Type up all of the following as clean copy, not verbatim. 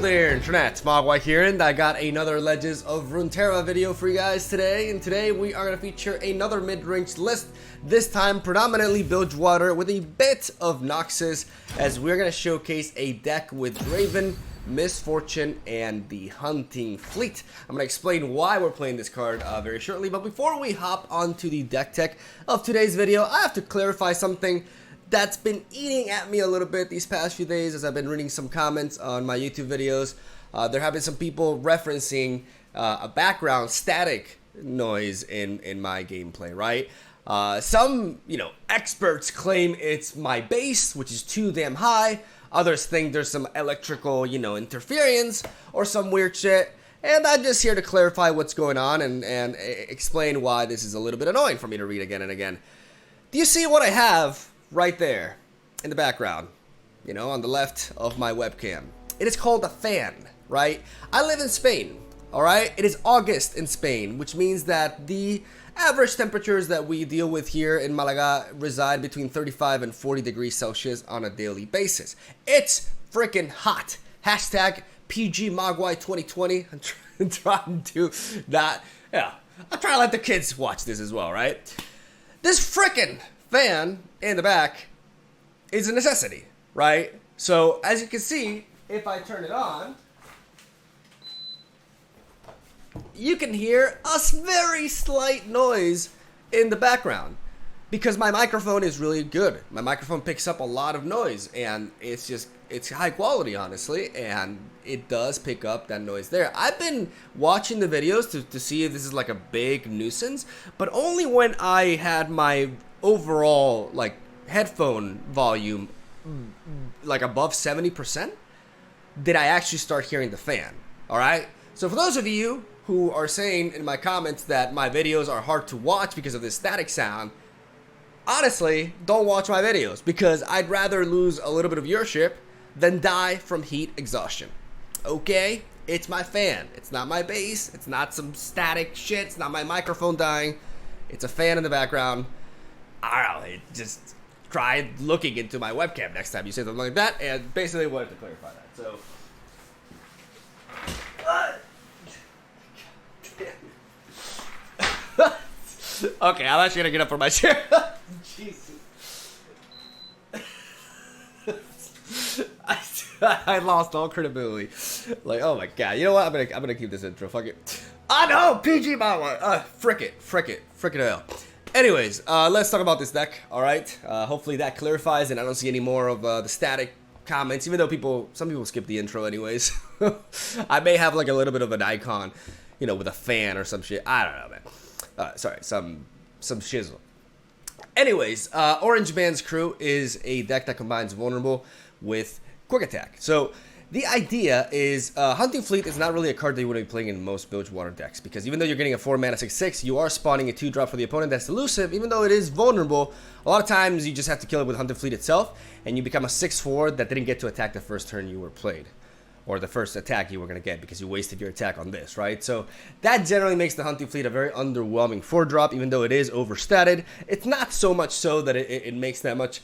there, internet, MegaMogwai here, and I got another Legends of Runeterra video for you guys today. And today we are going to feature another mid-range list, this time predominantly Bilgewater with a bit of Noxus, as we're going to showcase a deck with Draven, Misfortune, and the Hunting Fleet. I'm going to explain why we're playing this card very shortly, but before we hop onto the deck tech of today's video, I have to clarify something that's been eating at me a little bit these past few days as I've been reading some comments on my YouTube videos. There have been some people referencing a background static noise in my gameplay, right? Some, experts claim it's my bass, which is too damn high. Others think there's some electrical, interference or some weird shit. And I'm just here to clarify what's going on and explain why this is a little bit annoying for me to read again and again. Do you see what I have right there in the background, on the left of my webcam? It is called a fan, right? I live in Spain, all right? It is August in Spain, which means that the average temperatures that we deal with here in Malaga reside between 35 and 40 degrees Celsius on a daily basis. It's freaking hot. Hashtag PGMogwai 2020. I'm trying to not, I'm trying to let the kids watch this as well, right? This freaking fan in the back is a necessity, right? So as you can see, if I turn it on, you can hear a very slight noise in the background because my microphone is really good. My microphone picks up a lot of noise and it's high quality, honestly, and it does pick up that noise there. I've been watching the videos to see if this is like a big nuisance, but only when I had my overall headphone volume above 70% did I actually start hearing the fan. All right, so for those of you who are saying in my comments that my videos are hard to watch because of this static sound, honestly, don't watch my videos because I'd rather lose a little bit of viewership than die from heat exhaustion. Okay, it's my fan, it's not my bass, it's not some static shit, it's not my microphone dying, it's a fan in the background. I don't know, just try looking into my webcam next time you say something like that, and basically wanted to clarify that. So, okay, I'm actually gonna get up from my chair. Jesus, I lost all credibility. Oh my god, you know what? I'm gonna keep this intro. Fuck it. I know, PG Mogwai. Frick it hell. Anyways, let's talk about this deck, alright? Hopefully that clarifies and I don't see any more of the static comments, even though some people skip the intro anyways. I may have a little bit of an icon, with a fan or some shit. I don't know, man. Sorry, some shizzle. Anyways, Orange Band's Crew is a deck that combines Vulnerable with Quick Attack. So the idea is Hunting Fleet is not really a card that you would be playing in most Bilgewater decks, because even though you're getting a 4-mana 6/6, you are spawning a 2-drop for the opponent that's elusive. Even though it is vulnerable, a lot of times you just have to kill it with Hunting Fleet itself, and you become a 6/4 that didn't get to attack the first turn you were played, or the first attack you were going to get because you wasted your attack on this, right? So that generally makes the Hunting Fleet a very underwhelming 4-drop, even though it is overstated. It's not so much so that it makes that much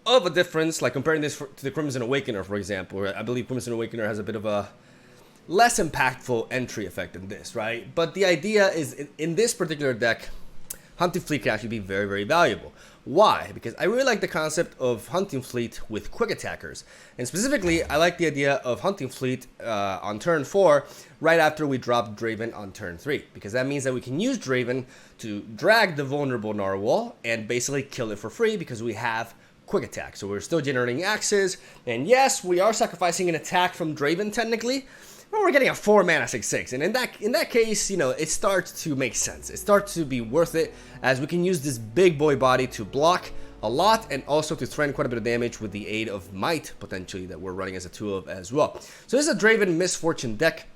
of a difference, like comparing this to the Crimson Awakener, for example, where I believe Crimson Awakener has a bit of a less impactful entry effect than this, right? But the idea is, in this particular deck, Hunting Fleet can actually be very, very valuable. Why? Because I really like the concept of Hunting Fleet with quick attackers. And specifically, I like the idea of Hunting Fleet on turn 4, right after we drop Draven on turn 3. Because that means that we can use Draven to drag the vulnerable Narwhal and basically kill it for free because we have Quick Attack. So we're still generating axes, and yes, we are sacrificing an attack from Draven technically, but we're getting a 4-mana 6/6, and in that case, it starts to make sense. It starts to be worth it, as we can use this big boy body to block a lot and also to threaten quite a bit of damage with the aid of Might, potentially, that we're running as a tool of as well. So this is a Draven Misfortune deck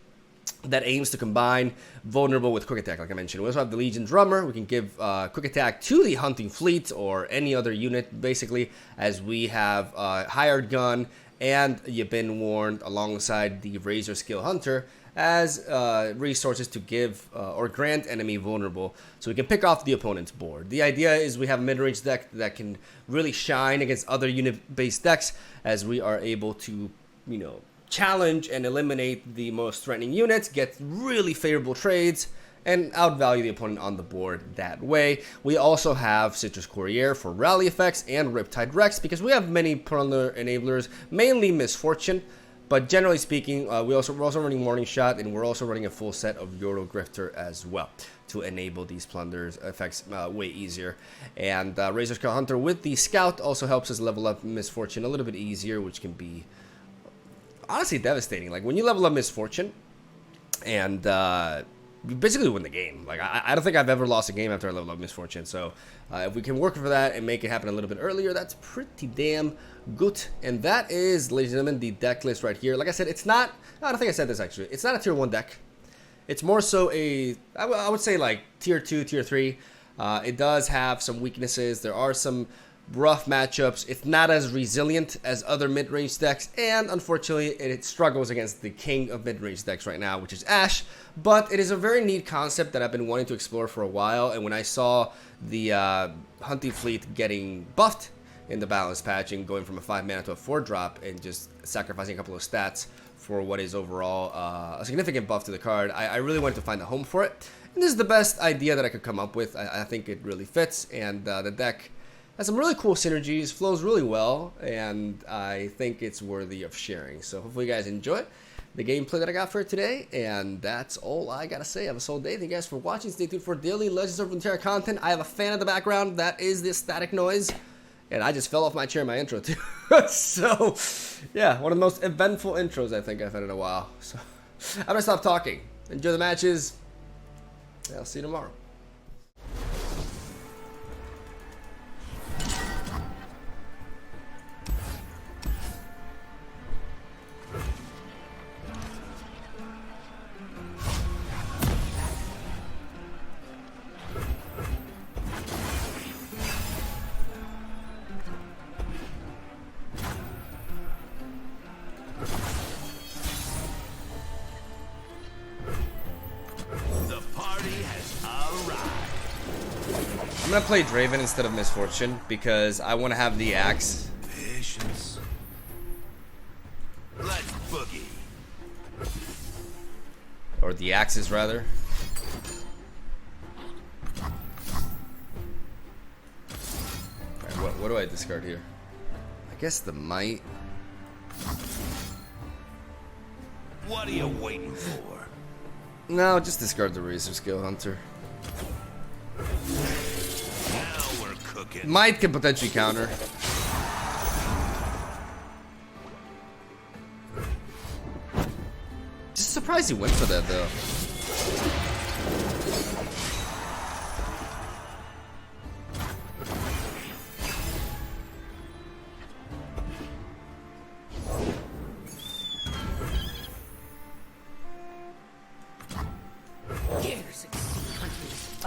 that aims to combine Vulnerable with Quick Attack, like I mentioned. We also have the Legion Drummer. We can give Quick Attack to the Hunting Fleet or any other unit, basically, as we have Hired Gun and You've Been Warned alongside the Razor Skill Hunter as resources to give or grant enemy Vulnerable, so we can pick off the opponent's board. The idea is we have a mid-range deck that can really shine against other unit-based decks, as we are able to, challenge and eliminate the most threatening units, get really favorable trades, and outvalue the opponent on the board that way. We also have Citrus Courier for rally effects and Riptide Rex because we have many plunder enablers, mainly Misfortune, but generally speaking, we're also running Morning Shot, and we're also running a full set of Euro Grifter as well to enable these plunders effects way easier. And Razor Scout Hunter with the Scout also helps us level up Misfortune a little bit easier, which can be honestly devastating. Like when you level up Misfortune and you basically win the game. Like I don't think I've ever lost a game after I level up Misfortune. So if we can work for that and make it happen a little bit earlier, that's pretty damn good. And that is, ladies and gentlemen, the deck list right here. Like I said, it's not, I don't think I said this actually, it's not a tier 1 deck. It's more so a, I would say like tier 2, tier 3. It does have some weaknesses. There are some rough matchups. It's not as resilient as other mid-range decks, and unfortunately it struggles against the king of mid-range decks right now, which is Ashe. But it is a very neat concept that I've been wanting to explore for a while, and when I saw the hunting fleet getting buffed in the balance patch and going from a 5 mana to a 4 drop and just sacrificing a couple of stats for what is overall a significant buff to the card, I really wanted to find a home for it, and this is the best idea that I could come up with. I think it really fits, and the deck has some really cool synergies, flows really well, and I think it's worthy of sharing. So hopefully you guys enjoy the gameplay that I got for today, and that's all I gotta say. Have a solid day. Thank you guys for watching. Stay tuned for daily Legends of Runeterra content. I have a fan in the background. That is this static noise, and I just fell off my chair in my intro too. So yeah, one of the most eventful intros I think I've had in a while. So I'm gonna stop talking. Enjoy the matches. I'll see you tomorrow. I'm gonna play Draven instead of Misfortune because I want to have the axe. Patience. Let's boogie. Or the axes rather. Alright, what do I discard here? I guess the might. What are you waiting for? No, just discard the Razor Skill Hunter. Might can potentially counter. Just surprised he went for that though.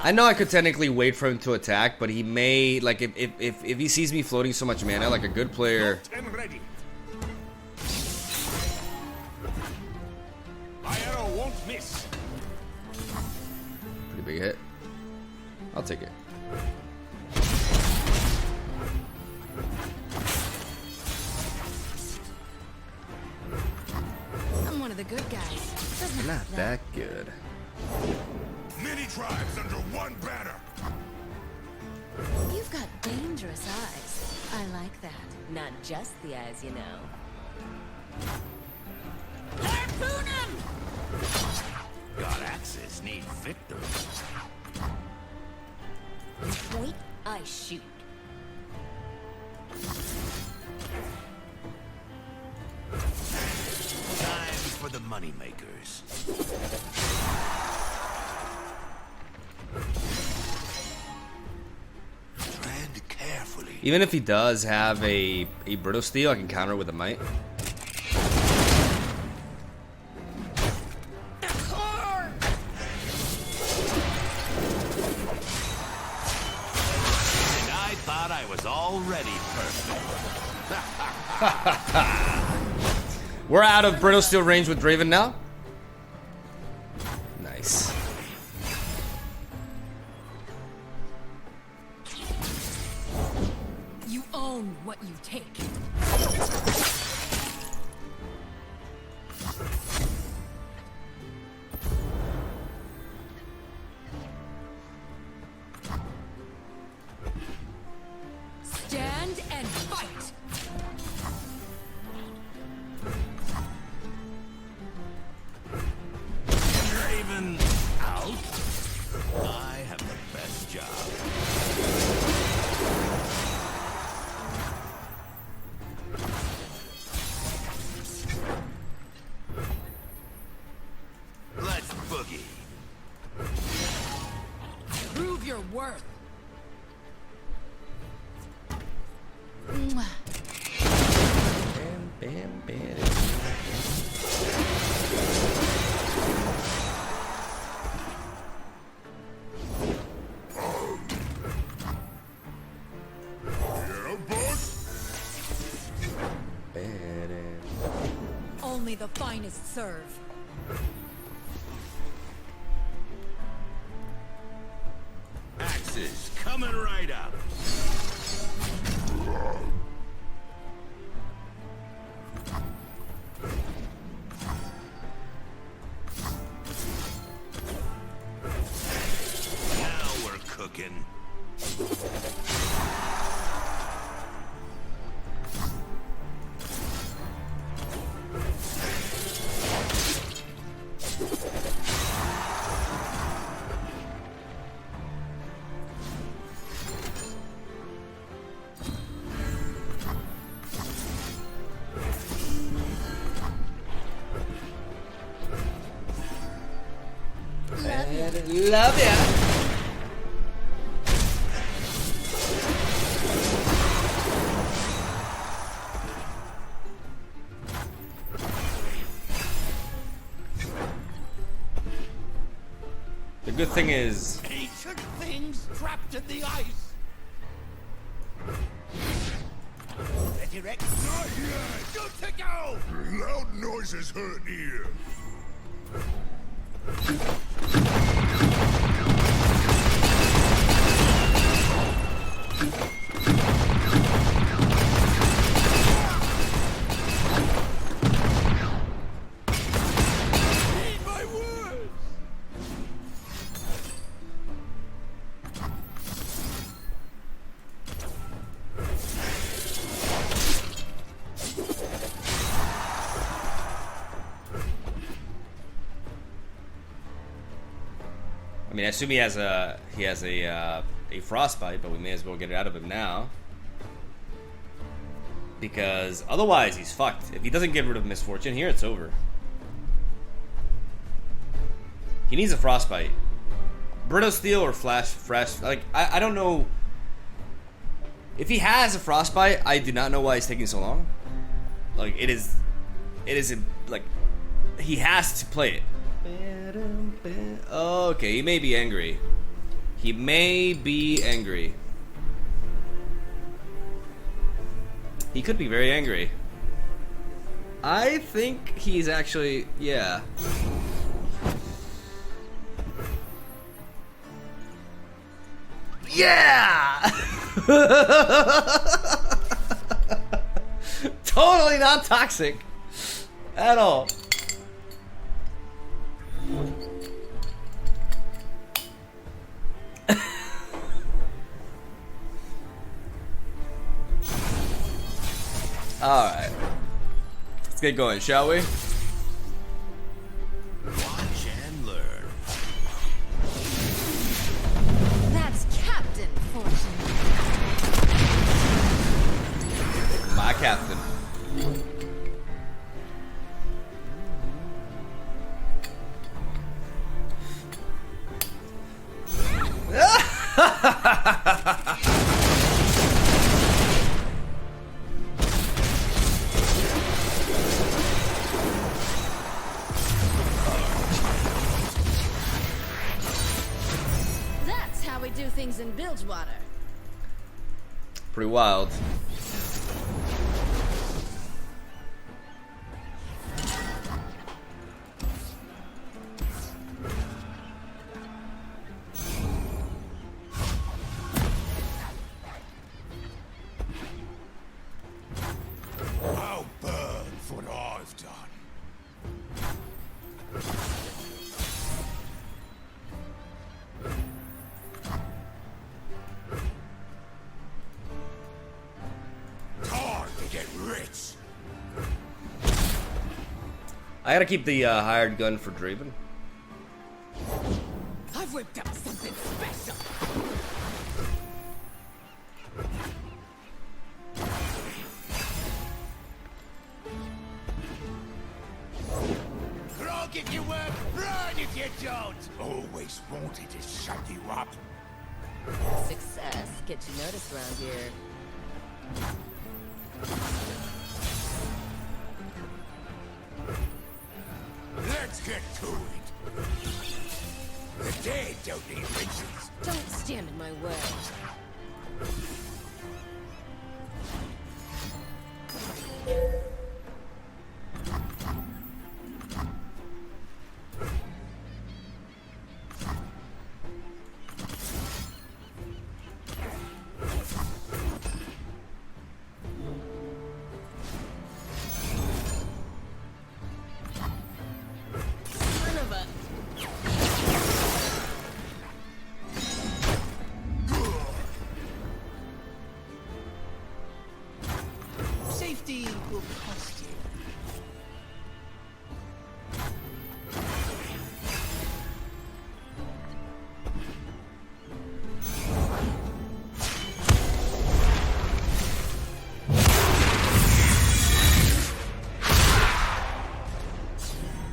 I know I could technically wait for him to attack, but he may, like, if he sees me floating so much mana, like a good player. My arrow won't miss. Pretty big hit. I'll take it. I'm one of the good guys. Not that good. Many tribes under one banner. You've got dangerous eyes. I like that. Not just the eyes, you know. Harpoon him! God axes need victims. You point, I shoot. Time for the moneymakers. Tread carefully. Even if he does have a Brittle Steel, I can counter it with a Might. And I thought I was already perfect. We're out of Brittle Steel range with Draven now. Nice. You own what you take. Bam, bam. Yeah, boss? Only the finest serve. Axes coming right up. Now we're cooking. Love ya. The good thing is, Ancient things trapped in the ice. Ready, Rex? Not yet. Good to go. Loud noises hurt here. Heed my words. I mean, I assume he has a frostbite, but we may as well get it out of him now. Because otherwise he's fucked. If he doesn't get rid of misfortune here, it's over. He needs a frostbite. Brittle steel or fresh. Like, I don't know. If he has a frostbite, I do not know why he's taking so long. Like, it is like, he has to play it. Okay, he may be angry. He may be angry. He could be very angry. I think he's actually, yeah. Yeah! Totally not toxic at all. Alright. Let's get going, shall we? Watch and learn. That's Captain Fortune. My captain. That's how we do things in Bilgewater. Pretty wild. I'll burn for what I've done. Time to get rich. I gotta keep the hired gun for Draven. I've whipped up something special. Grog if you work, run if you don't. Always wanted to shut you up. Success gets you noticed around here. Let's get to it. The dead don't need riches. Don't stand in my way. Son of a... Safety will cost you.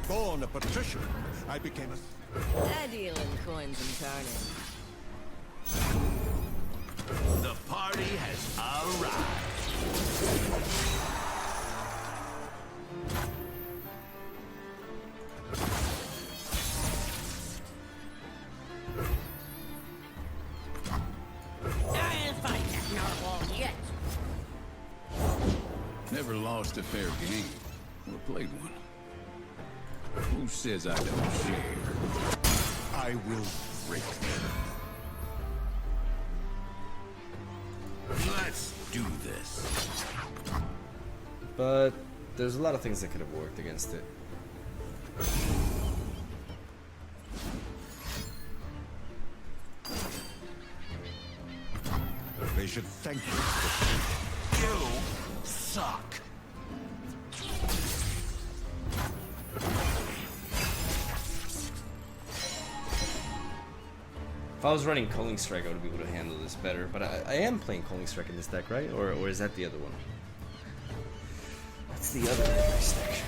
Born a patrician, I became a... I deal in coins and carnage. The party has arrived. I'll fight that narwhal yet. Never lost a fair game, or played one. Who says I don't share? I will break them. Let's do this. But there's a lot of things that could have worked against it. They should thank you. You suck. If I was running Calling Strike, I would be able to handle this better. But I am playing Calling Strike in this deck, right? Or is that the other one? That's the other advice deck.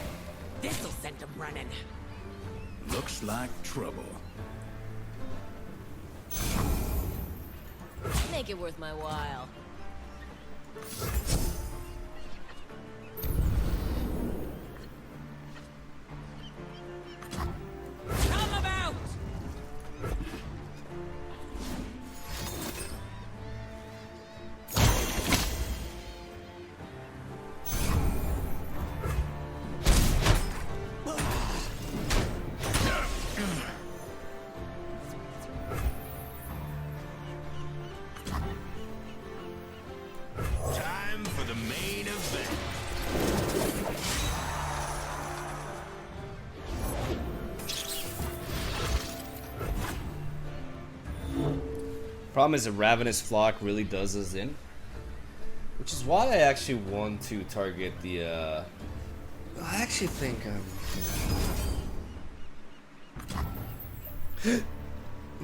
This'll send them running. Looks like trouble. Make it worth my while. Come about! Time for the main event. Problem is, a Ravenous Flock really does us in. Which is why I actually want to target the, I actually think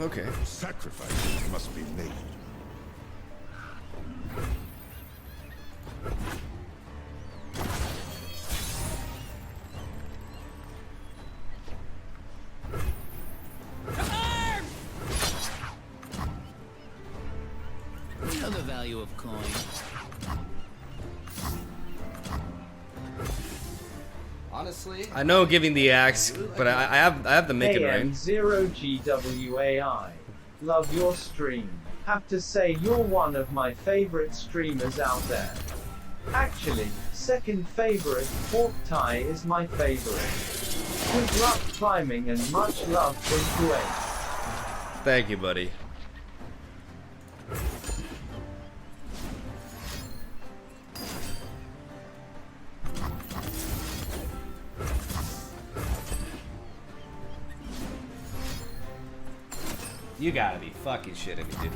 okay. Sacrifices must be made. You know the value of coin. Honestly, I know giving the axe, but I have the make it rain. AM0GWAI. Love your stream. Have to say you're one of my favorite streamers out there. Actually, second favorite, Pork Tie is my favorite. Good luck climbing and much love from Kuwait. Thank you, buddy. You gotta be fucking shitting me, dude.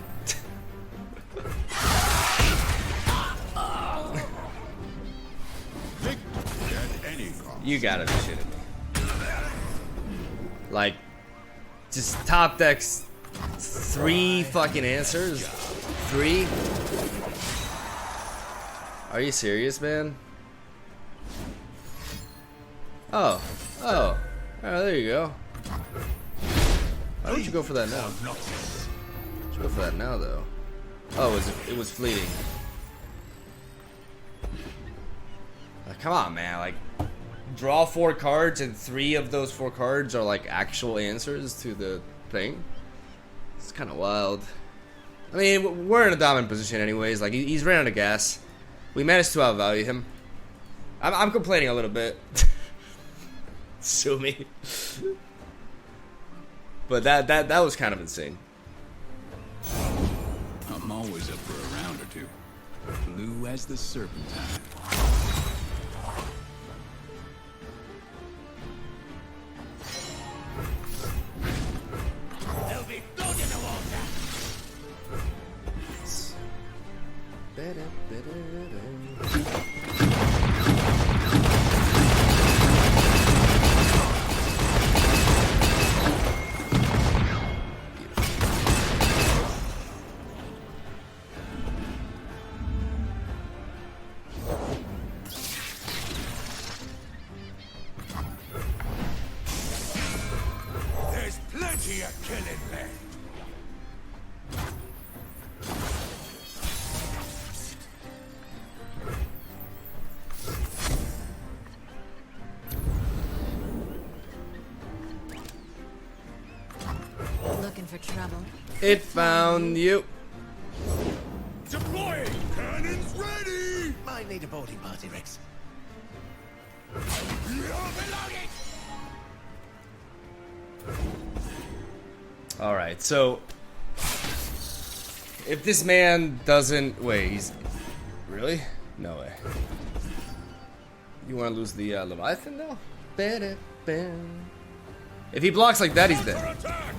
Victory at any cost. You gotta be shitting me. Like, just top decks 3 fucking answers? 3? Are you serious, man? Oh. Oh. Oh, there you go. Why don't you go for that now? Why don't you go for that now, though? Oh, it was fleeting. come on, man. Like, draw 4 cards, and 3 of those 4 cards are like actual answers to the thing. It's kind of wild. I mean, we're in a dominant position anyways. Like, he's ran out of gas. We managed to outvalue him. I'm complaining a little bit. Sue me. But that was kind of insane. I'm always up for a round or two. Blue as the serpentine. They'll be blown in the water. There's plenty of killing left. Looking for trouble? It found you. Deploying! Cannons ready! Might need a boarding party, Rex. Overloading! Alright, so if this man doesn't wait, he's really? No way. You wanna lose the Leviathan though? If he blocks like that, he's dead. Attack!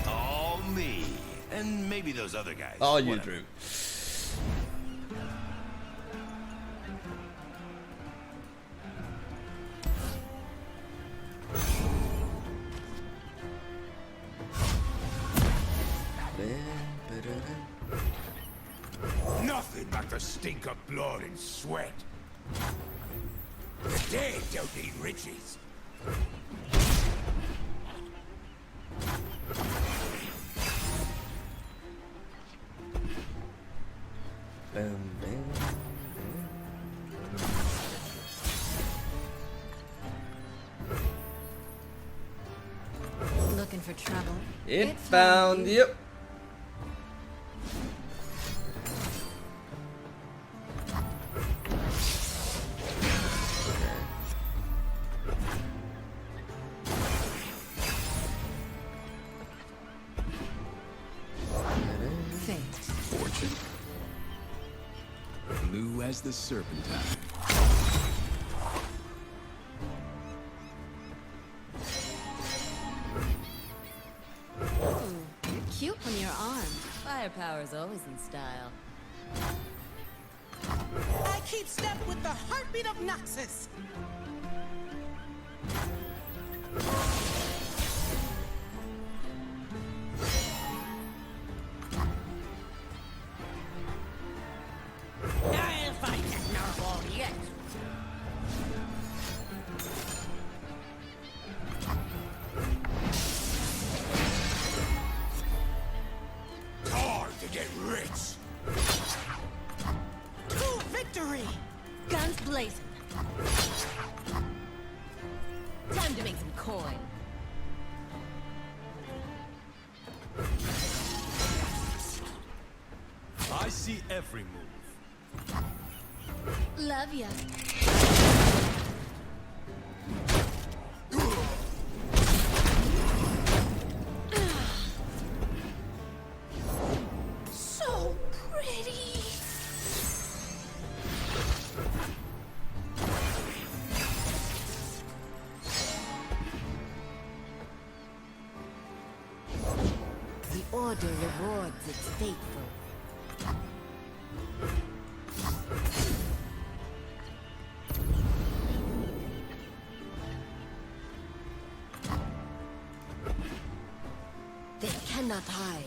All me. And maybe those other guys. All you, Whatever. Drew. Nothing but the stink of blood and sweat. The dead don't need riches. Looking for trouble? It found you. Fate. Fortune. Blue as the serpentine. You're cute when you're armed. Firepower's always in style. I keep step with the heartbeat of Noxus. I'll fight that narwhal yet. Hard to get rich. To victory! Guns blazing. Time to make some coin. I see every move. Love ya. So pretty! The order rewards its faithful. not hide.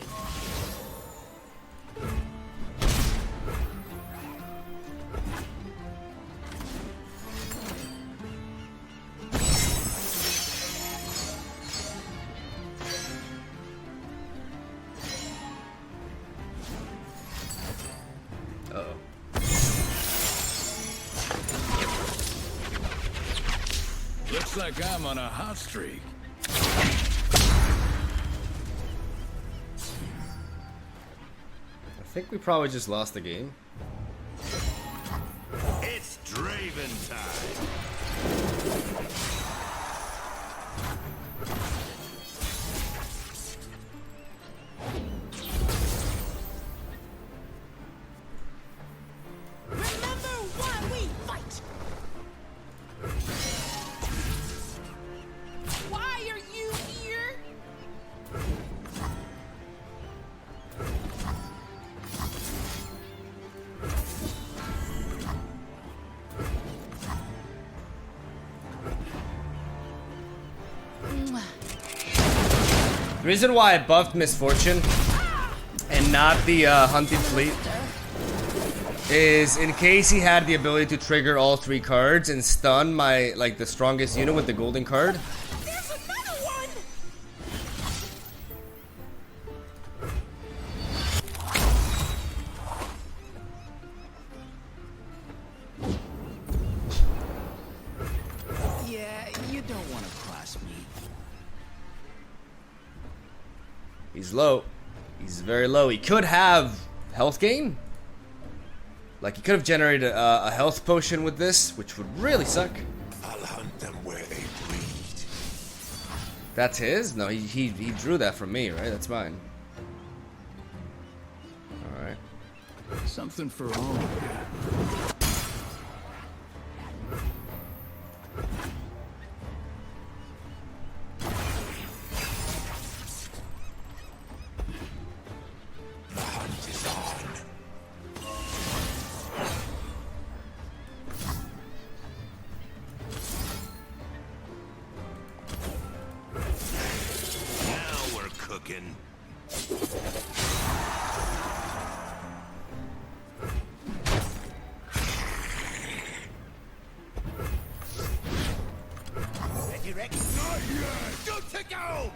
Looks like I'm on a hot streak. I think we probably just lost the game. It's Draven time. Remember why we fight. Why are you here? The reason why I buffed Misfortune and not the Hunting Fleet is in case he had the ability to trigger all 3 cards and stun my, like, the strongest unit with the golden card. There's another one. Yeah, you don't want to cross me. He's low. He's very low. He could have health gain. Like, he could have generated a health potion with this, which would really suck. I'll hunt them where they breed. That's his? No, he drew that from me, right? That's mine. Alright. Something for all of you. The hunt is on. Now we're cooking. Ready, Rex? Not yet! Don't take out!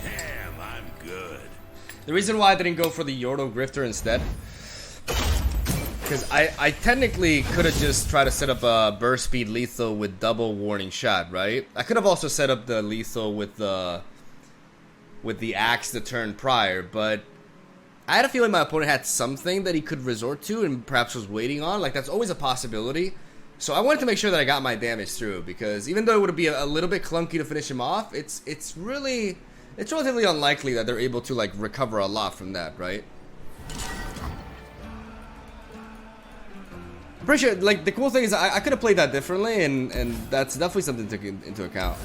Damn, I'm good. The reason why I didn't go for the Yordle Grifter instead, because I technically could have just tried to set up a burst speed lethal with double warning shot, right? I could have also set up the lethal with the axe the turn prior, but I had a feeling my opponent had something that he could resort to and perhaps was waiting on. Like, that's always a possibility. So I wanted to make sure that I got my damage through, because even though it would be a little bit clunky to finish him off, it's relatively unlikely that they're able to, like, recover a lot from that, right? I'm pretty sure, like, the cool thing is I could have played that differently, and that's definitely something to take into account.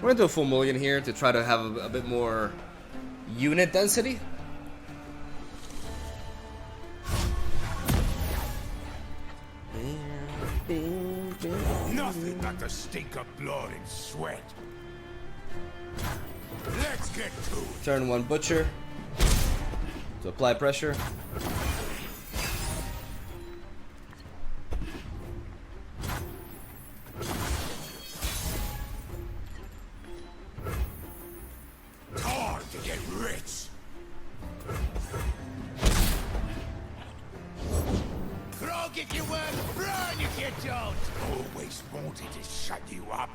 We're gonna do a full mulligan here to try to have a bit more unit density. Nothing but the stink of blood and sweat. Let's get to it. Turn 1 Butcher to apply pressure. Time to get rich. Grog if you work, run if you don't. Always wanted to shut you up.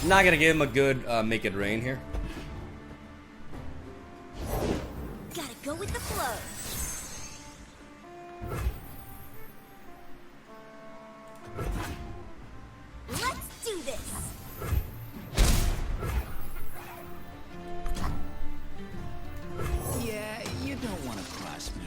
Not gonna give him a good make it rain here. Gotta go with the flow. Let's do this. Yeah, you don't want to cross me.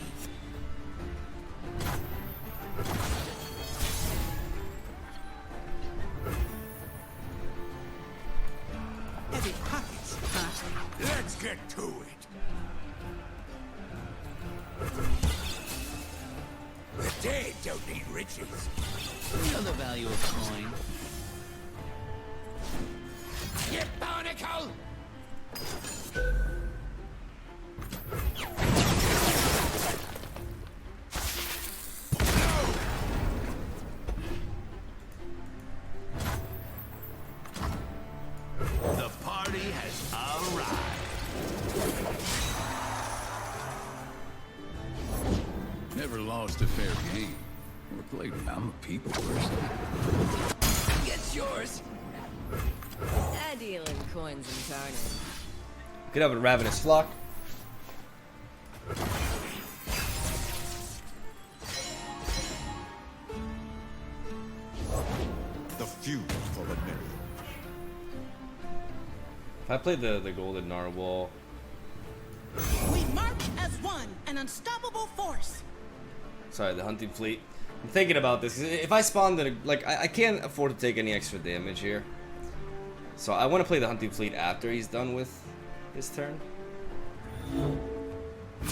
dead don't need riches. You know the value of coin. You barnacle! The party has arrived. Never lost a fair game. Or played. I'm a people person. Get yours. I deal in coins and carnage. Get up and ravenous flock. The few for the many. If I played the golden narwhal, We march as one, an unstoppable force. sorry, the hunting fleet. I'm thinking about this. If I spawned in like I can't afford to take any extra damage here. So I want to play the hunting fleet after he's done with his turn.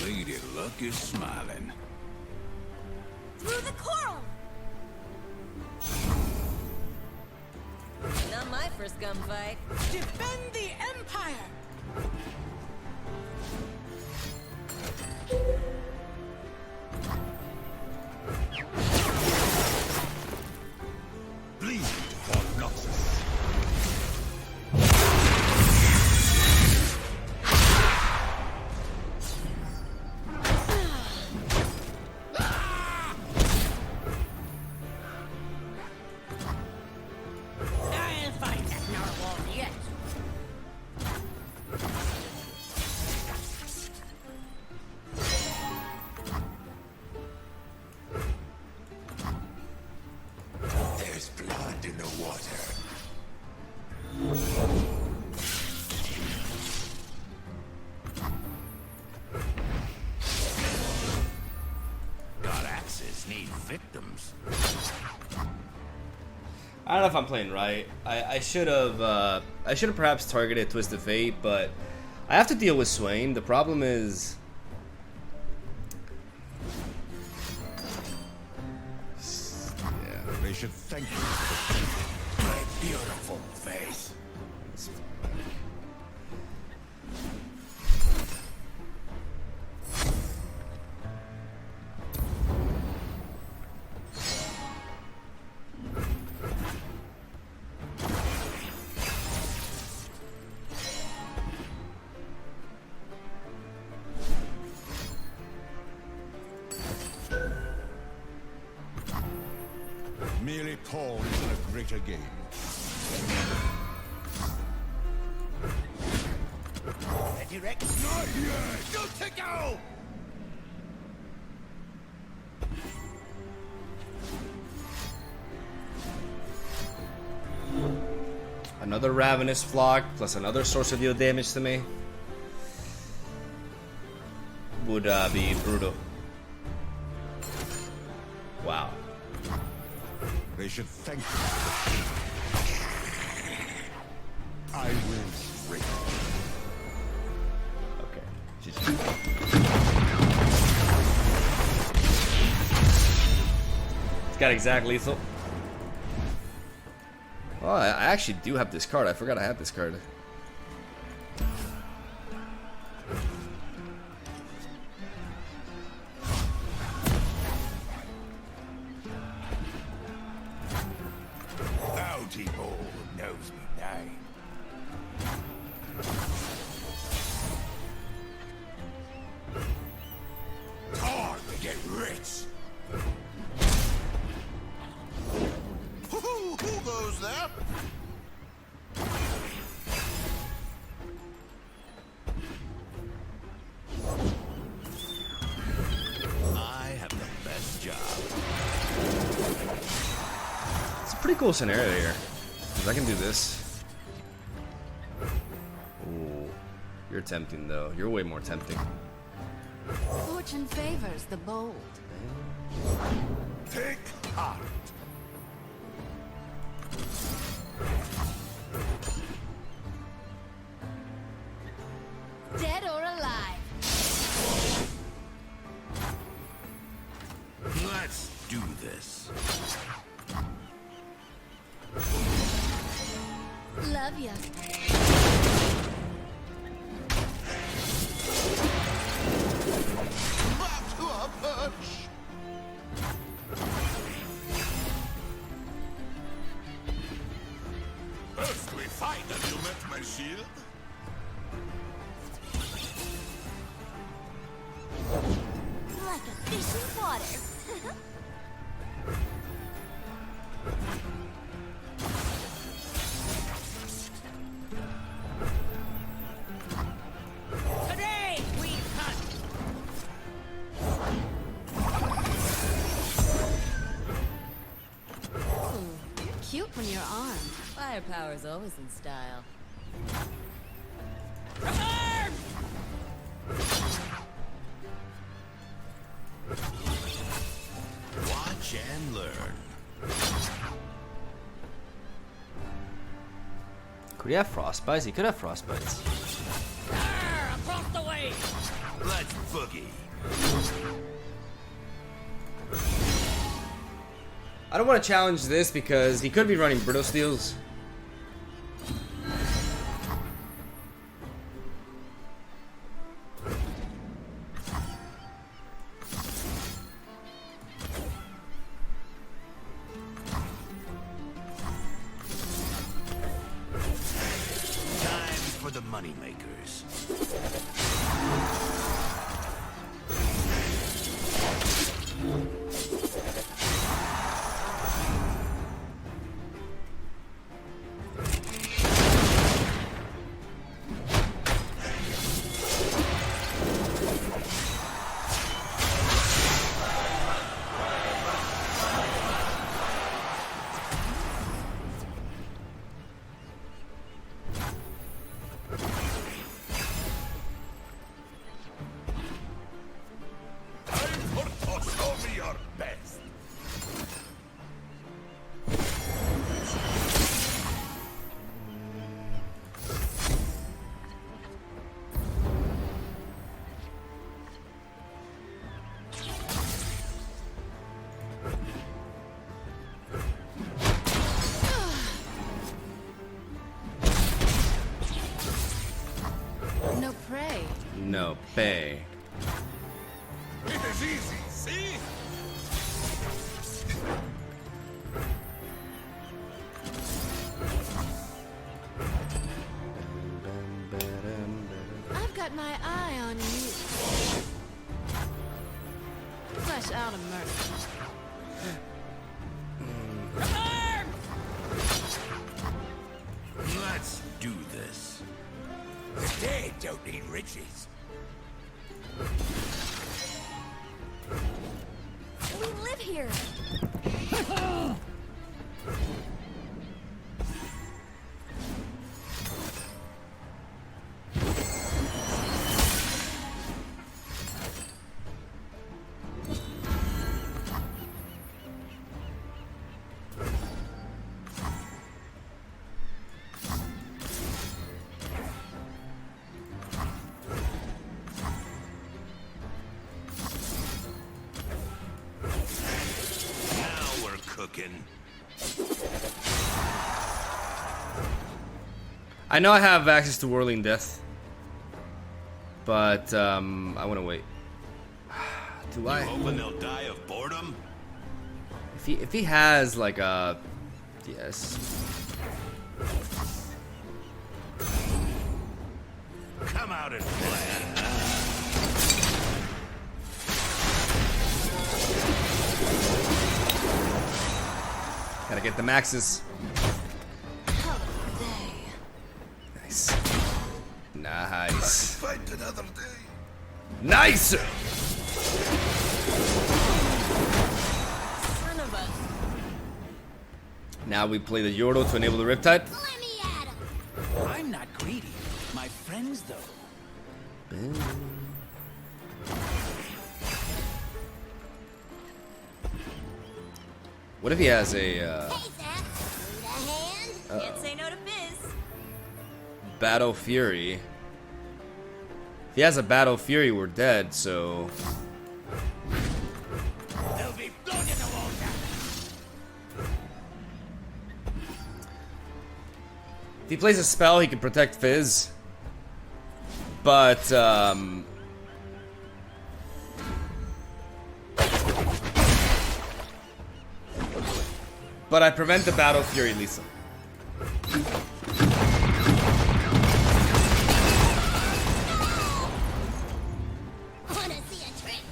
Lady Luck is smiling. Through the coral! Not my first gunfight. Defend the Empire. Bleed for Noxus. I'll fight that narwhal yet. There's blood in the water. God axes need victims. I don't know if I'm playing right. I should have perhaps targeted Twisted Fate, but I have to deal with Swain. The problem is They should thank you for the my beautiful face. Merely pawns in a greater game. Ready, Rex? Not yet! Good to go! another ravenous flock plus another source of deal damage to me would be brutal. Wow. They should thank you. I will break. Okay. It's got exact lethal. Oh, I actually do have this card. I forgot I had this card. Bounty Ball knows me name. Time to get rich. Who goes there? I have the best job. It's a pretty cool scenario here. 'Cause I can do this. Ooh. You're tempting though. You're way more tempting. Fortune favors the bold. Take heart. Dead or alive. Let's this. Love ya. Back to our perch. First we fight. Have you met my shield? Like a fish in water. Today we hunt. You're cute when you're armed. Firepower's always in style. Watch and learn. Could he have frostbites? He could have frostbites. Across the way. Let's boogie. I don't want to challenge this because he could be running brittle steels. Time for the moneymakers. Time for to show me your best. No prey. No pay. It is easy, see? I've got my eye on you. Flesh out a murder. Let's do this. The dead don't need riches. We live here. Now we're cooking. I know I have access to Whirling Death, but I want to wait. Do You I? hoping they'll die of boredom? If he has like a yes. Come out and play. Gotta get the maxes. Holiday. Nice. Nice. Fight another day. Nice. Son of a. Now we play the Yordle to enable the Riptide. Let me at him. I'm not greedy. My friends, though. What if he has a Hey, Zach. Need a hand? Can't say no to Fizz. Battle Fury? If he has a Battle Fury, we're dead, so... They'll be blown in the water. If he plays a spell, he can protect Fizz. But, but I prevent the Battle Fury Lisa. Wanna see a trick?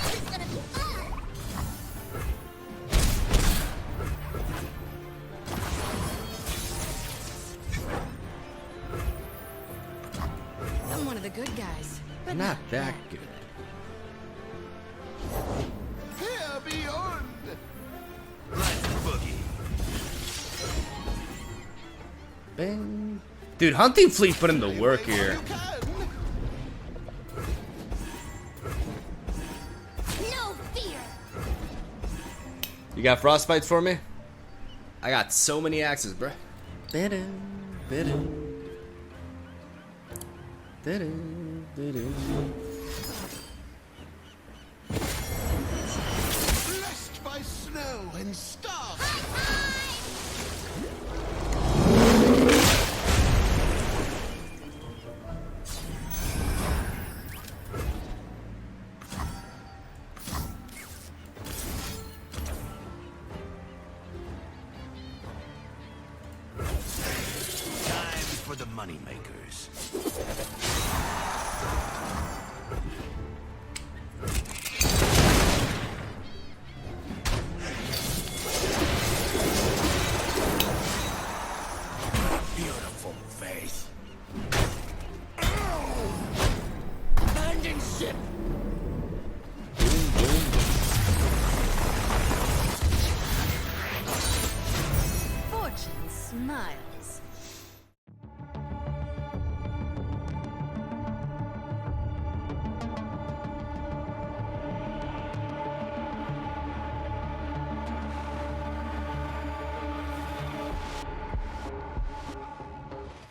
It's gonna be fun. I'm one of the good guys, but Not that good. Here beyond. Let's boogie. Bang. Dude, Hunting Fleet put in the work here. No fear. You got frostbites for me? I got so many axes, bruh. Blessed by snow and stars. Time for the moneymakers.